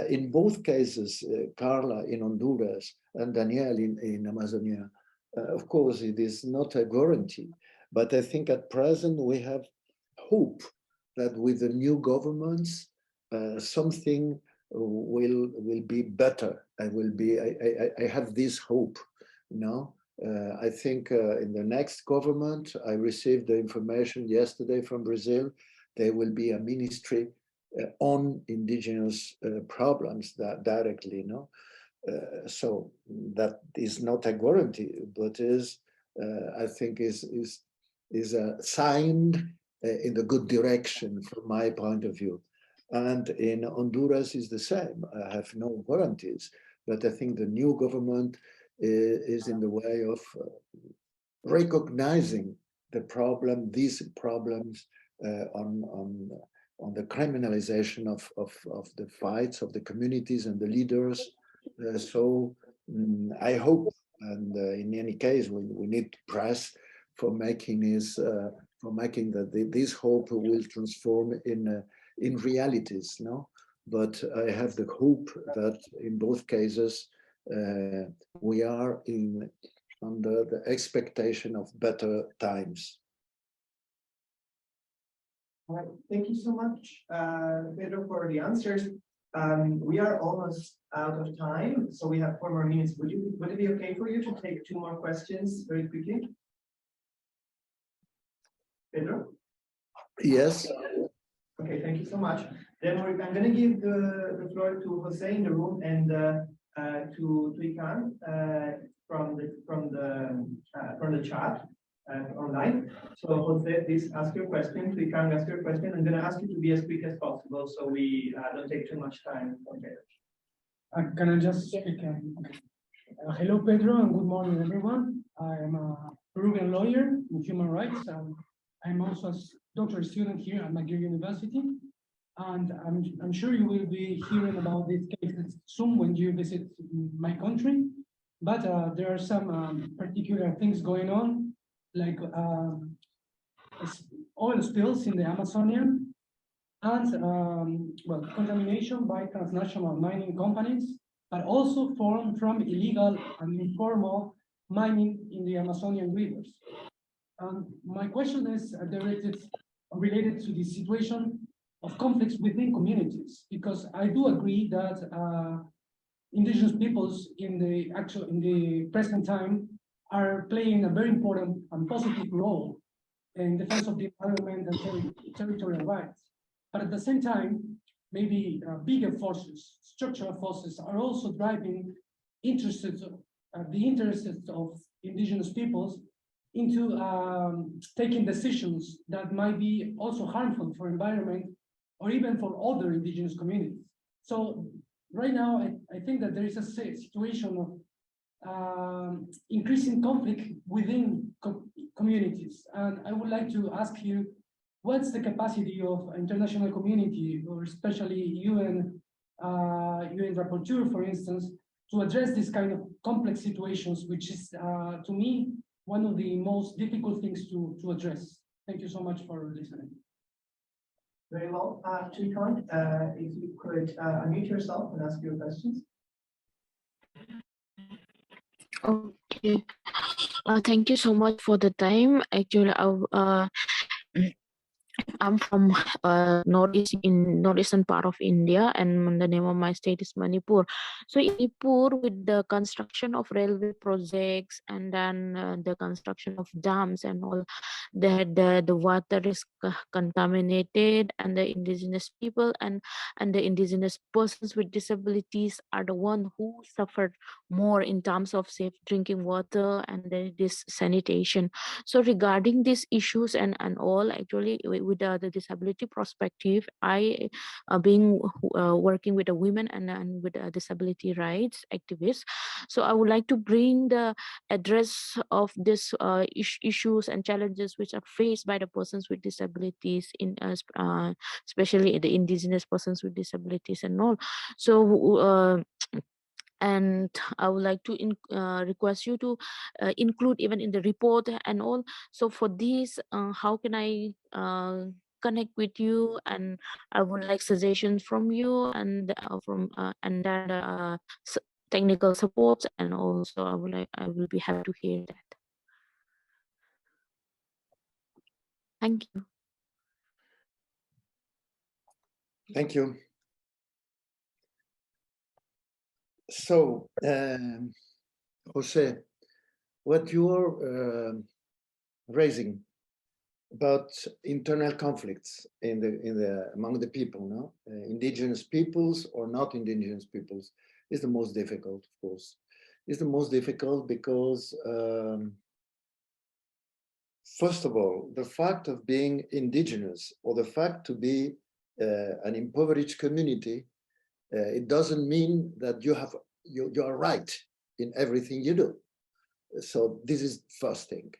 In both cases, Carla in Honduras and Daniel in Amazonia, of course, it is not a guarantee, but I think at present we have hope that with the new governments, something will be better. I have this hope, you know. I think in the next government, I received the information yesterday from Brazil, there will be a ministry on indigenous problems that directly, no? So that is not a guarantee, but is I think is a sign in the good direction from my point of view. And in Honduras is the same. I have no guarantees, but I think the new government is in the way of recognizing the problem, these problems on the criminalization of the fights of the communities and the leaders. So I hope, and in any case, we need press for making that this hope will transform in realities. No, but I have the hope that in both cases we are under the expectation of better times. All right, thank you so much, Pedro, for the answers. We are almost out of time, so we have 4 more minutes. Would it be okay for you to take 2 more questions very quickly? Pedro? Yes. Okay, thank you so much. Then I'm going to give the floor to Jose in the room and to Ikan from the chat online. So Jose, please ask your question. Ikan, ask your question. I'm going to ask you to be as quick as possible so we don't take too much time. Okay. Can I just speak? Okay. Hello, Pedro, and good morning, everyone. I am a Peruvian lawyer in human rights, and I'm also a doctoral student here at McGill University. And I'm sure you will be hearing about these cases soon when you visit my country. But there are some particular things going on, like oil spills in the Amazonian, and well, contamination by transnational mining companies, but also from illegal and informal mining in the Amazonian rivers. My question is related to the situation of conflicts within communities, because I do agree that indigenous peoples in the present time are playing a very important and positive role in defense of the environment and territorial rights. But at the same time, maybe bigger forces, structural forces, are also driving the interests of indigenous peoples into taking decisions that might be also harmful for environment or even for other indigenous communities. So right now, I think that there is a situation of increasing conflict within communities. And I would like to ask you, what's the capacity of international community, or especially UN rapporteur, for instance, to address this kind of complex situations, which is, to me, one of the most difficult things to address. Thank you so much for listening. Very well. Ikan, if you could unmute yourself and ask your questions. Okay. Thank you so much for the time. Actually, I'm from northeastern part of India, and the name of my state is Manipur. So in Manipur, with the construction of railway projects and then the construction of dams and all, the water is contaminated, and the indigenous people and the indigenous persons with disabilities are the one who suffered more in terms of safe drinking water and this sanitation. So regarding these issues and all, actually with the disability perspective, I being working with the women and with disability rights activists, so I would like to bring the address of this issues and challenges which are faced by the persons with disabilities, in especially the indigenous persons with disabilities and all. So and I would like to request you to include even in the report and all. So for this, how can I connect with you? And I would like suggestions from you and and then technical support, and also I will be happy to hear that. Thank you. Thank you. So, Jose, what you're raising about internal conflicts among the people, no? Indigenous peoples or not indigenous peoples, is the most difficult, of course. It's the most difficult because, first of all, the fact of being indigenous, or the fact to be an impoverished community, it doesn't mean that you are right in everything you do. So this is first thing.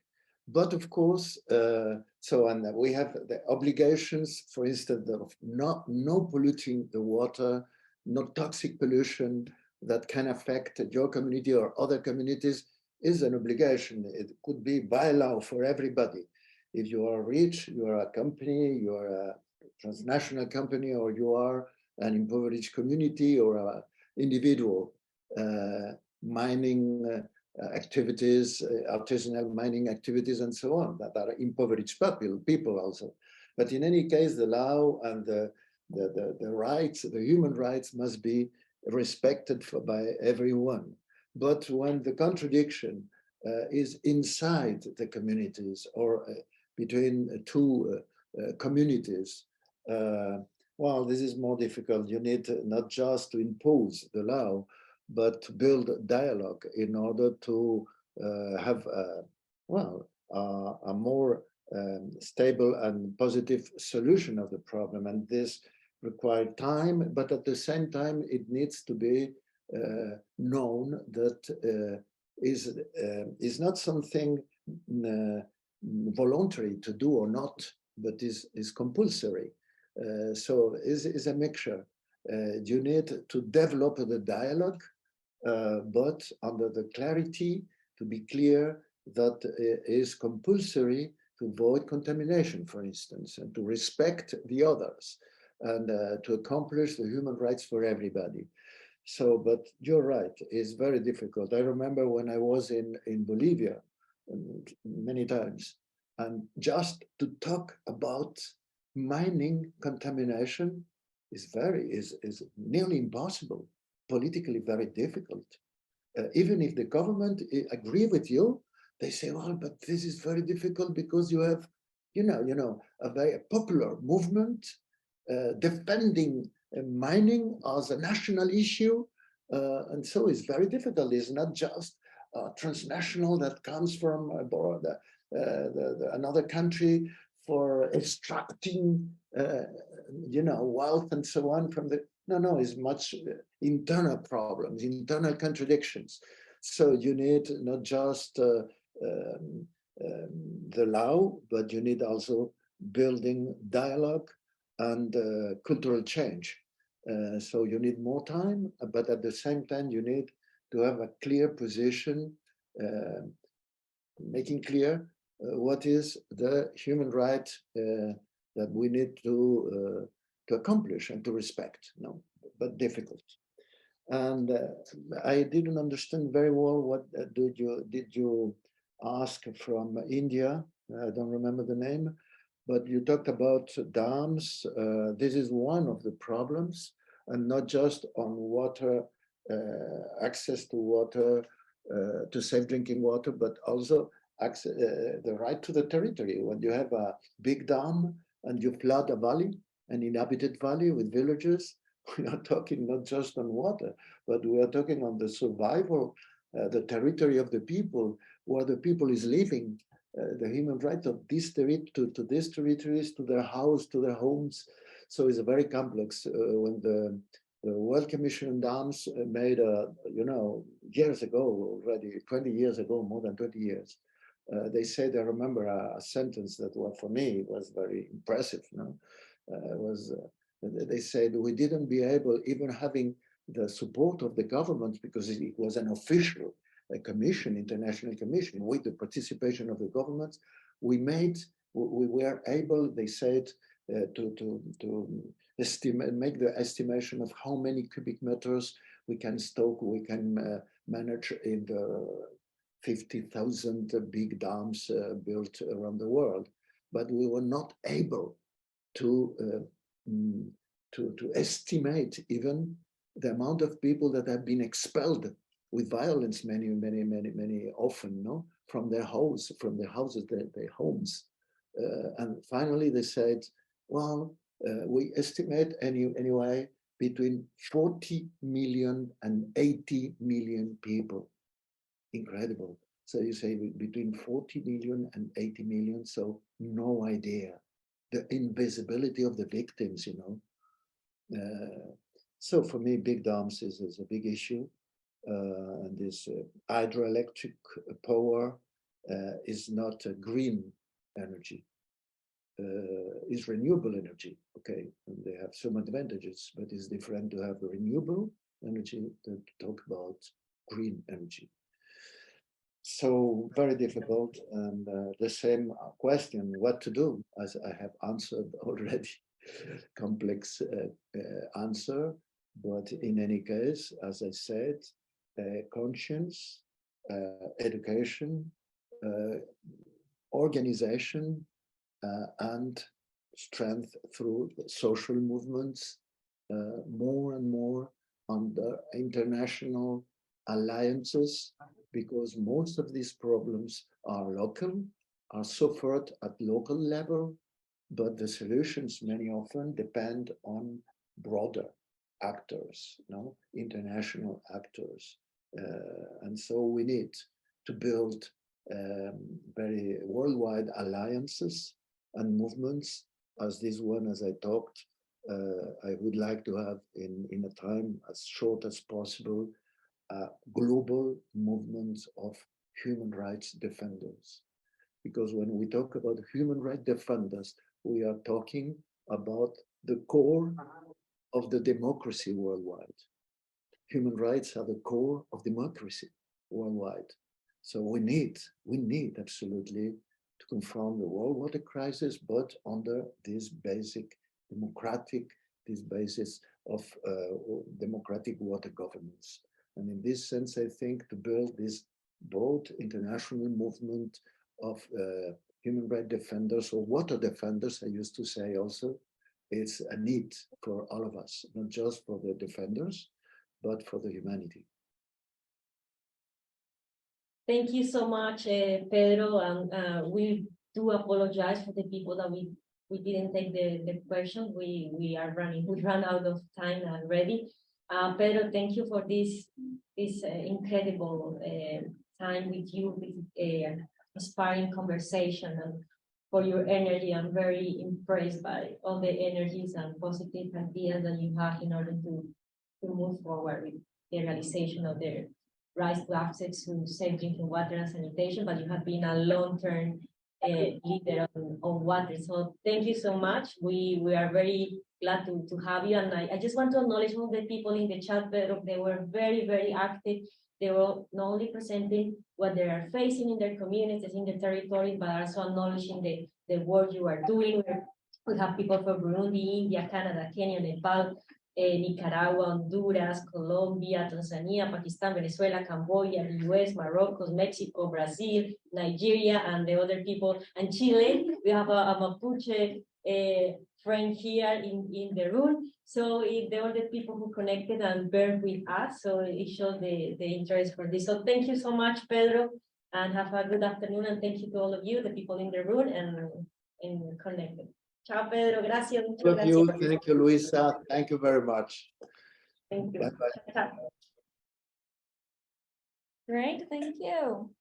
But of course, and we have the obligations, for instance, of no polluting the water, no toxic pollution that can affect your community or other communities is an obligation. It could be by law for everybody. If you are rich, you are a company, you are a transnational company, or you are an impoverished community or an individual, mining activities, artisanal mining activities, and so on, that are impoverished people also. But in any case, the law and the rights, the human rights must be respected by everyone. But when the contradiction is inside the communities or between two communities, well, this is more difficult. You need not just to impose the law, but to build dialogue in order to have a more stable and positive solution of the problem. And this requires time, but at the same time, it needs to be known that is not something voluntary to do or not, but is compulsory. So is a mixture. You need to develop the dialogue, but under the clarity to be clear that it is compulsory to avoid contamination, for instance, and to respect the others, and to accomplish the human rights for everybody. So, but you're right, it's very difficult. I remember when I was in Bolivia many times, and just to talk about mining contamination is nearly impossible, politically very difficult. Even if the government agree with you, they say, well, but this is very difficult because you have, a very popular movement defending mining as a national issue. And so it's very difficult. It's not just transnational that comes from abroad, another country for extracting, wealth and so on from the, no, it's much internal problems, internal contradictions. So you need not just the law, but you need also building dialogue and cultural change. So you need more time, but at the same time, you need to have a clear position, making clear what is the human right that we need to accomplish and to respect. No, but difficult. And I didn't understand very well what did you ask from India? I don't remember the name, but you talked about dams. This is one of the problems, and not just on water, access to water, to safe drinking water, but also access, the right to the territory. When you have a big dam and you flood a valley, an inhabited valley with villages, we are talking not just on water, but we are talking on the survival, the territory of the people, where the people is living, the human right of this territory to these territories, to their house, to their homes. So it's a very complex. When the World Commission on Dams made, years ago already, 20 years ago, more than 20 years, they said, I remember a sentence that for me was very impressive. They said we didn't be able, even having the support of the government, because it was an official commission, international commission, with the participation of the government, we were able, they said, to estimate, make the estimation of how many cubic meters we can stock, we can manage in the 50,000 big dams built around the world. But we were not able to estimate even the amount of people that have been expelled with violence many often, no, from their houses, their homes. And finally they said, well, we estimate anyway between 40 million and 80 million people. Incredible. So you say between 40 million and 80 million, so no idea. The invisibility of the victims, so for me, big dams is a big issue. And this hydroelectric power is not a green energy, is renewable energy. Okay, and they have some advantages, but it's different to have renewable energy than to talk about green energy. So very difficult, and the same question, what to do, as I have answered already, complex answer, but in any case, as I said, conscience, education, organization, and strength through social movements, more and more under international alliances, because most of these problems are local, are suffered at local level, but the solutions many often depend on broader actors, international actors. And so we need to build very worldwide alliances and movements, as this one, as I talked, I would like to have in a time as short as possible, global movements of human rights defenders. Because when we talk about human rights defenders, we are talking about the core of the democracy worldwide. Human rights are the core of democracy worldwide. So we need absolutely to confront the world water crisis, but under this basic democratic, this basis of democratic water governance. And in this sense, I think to build this broad international movement of human rights defenders or water defenders, I used to say also, it's a need for all of us, not just for the defenders, but for the humanity. Thank you so much, Pedro, and we do apologize for the people that we didn't take the question. We ran out of time already. Pedro, thank you for this incredible time with you, with inspiring conversation, and for your energy. I'm very impressed by all the energies and positive ideas that you have in order to move forward with the realization of the right to access to safe drinking water and sanitation, but you have been a long-term leader on water. So thank you so much. We are very glad to have you. And I just want to acknowledge all the people in the chat, but they were very, very active. They were not only presenting what they are facing in their communities, in the territory, but also acknowledging the work you are doing. We have people from Burundi, India, Canada, Kenya, Nepal, Nicaragua, Honduras, Colombia, Tanzania, Pakistan, Venezuela, Cambodia, the US, Morocco, Mexico, Brazil, Nigeria, and the other people, and Chile. We have a Mapuche friend here in the room. So the other people who connected and bear with us, so it shows the interest for this. So thank you so much, Pedro, and have a good afternoon, and thank you to all of you, the people in the room and connected. Ciao, Pedro. Gracias. Thank you. Thank you, Luisa. Thank you very much. Thank you. Bye-bye. Ciao. Great, thank you.